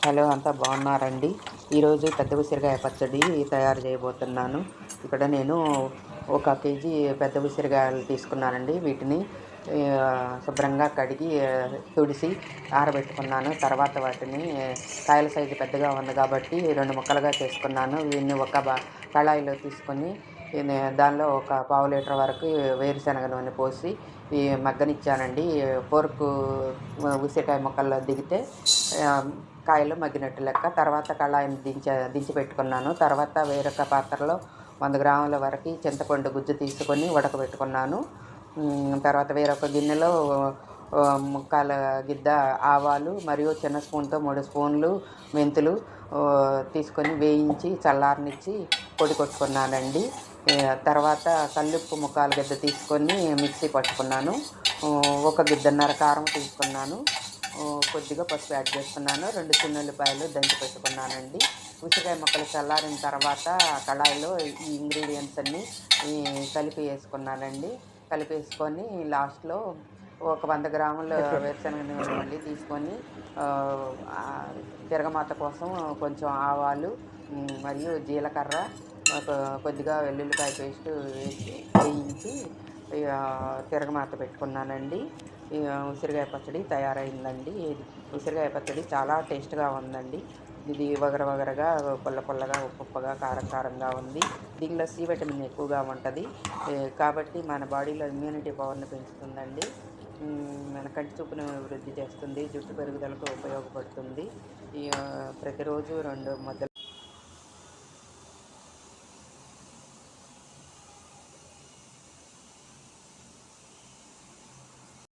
Hello, అంతా బాగున్నారండి? ఈరోజు పెద్ద ఉసిరికాయ పచ్చడి తయారు చేయబోతున్నాను. ఇక్కడ నేను 1 కేజీ పెద్ద ఉసిరికాయలు తీసుకున్నానండి. వీటిని శుభ్రంగా కడిగి తుడిసి ఆరబెట్టుకున్నాను. తర్వాత వాటిని కాయల సైజు పెద్దగా ఉంది కాబట్టి 2 ముక్కలుగా చేసుకున్నాను. వీటిని కళాయిలో తీసుకొని దానిలో ఒక పావు లీటర్ వరకు వేరుశనగ నూనె పోసి మగ్గనిచ్చానండి. ఫోర్కు ఉసిరికాయ ముక్కల్లో దిగితే కాయలు మగ్గినట్టు లెక్క. తర్వాత కళాయిని దించి పెట్టుకున్నాను. తర్వాత వేరొక పాత్రలో 100 గ్రాముల వరకు చింతపండు గుజ్జు తీసుకొని ఉడకబెట్టుకున్నాను. తర్వాత వేరొక గిన్నెలో ముక్కాల గిద్ద ఆవాలు మరియు చిన్న స్పూన్తో 3 స్పూన్లు మెంతులు తీసుకొని వేయించి చల్లారనిచ్చి పొడి కొట్టుకున్నానండి. తర్వాత కల్లుప్పు ముక్కాల గిద్ద తీసుకొని మిక్సీ పట్టుకున్నాను. 1 గిద్దన్నర కారం తీసుకున్నాను. కొద్దిగా పసుపు యాడ్ చేసుకున్నాను. 2 చిన్నుల్లిపాయలు దంచి పెట్టుకున్నానండి. ఉసిరికాయ ముక్కలు చల్లారిన తర్వాత కళాయిలో ఈ ఇంగ్రీడియంట్స్ అన్నీ కలిపి వేసుకున్నానండి. కలిపేసుకొని లాస్ట్లో ఒక 100 గ్రాముల వేరుశనగ నూనె మళ్ళీ తీసుకొని తిరగమాత కోసం కొంచెం ఆవాలు మరియు జీలకర్ర కొద్దిగా వెల్లుల్లిపాయ పేస్ట్ వేసి వేయించి తిరగమాత పెట్టుకున్నానండి. ఉసిరికాయ పచ్చడి తయారైందండి. ఉసిరికాయ పచ్చడి చాలా టేస్ట్గా ఉందండి. ఇది వగరగా పుల్ల పుల్లగా ఉప్పుగా కారం కారంగా ఉంది. దీనిలో సి విటమిన్ ఎక్కువగా ఉంటుంది కాబట్టి మన బాడీలో ఇమ్యూనిటీ పవర్ని పెంచుతుందండి. మన కంటి చూపును వృద్ధి చేస్తుంది. జుట్టు పెరుగుదలకు ఉపయోగపడుతుంది. ప్రతిరోజు 2 ముద్దలు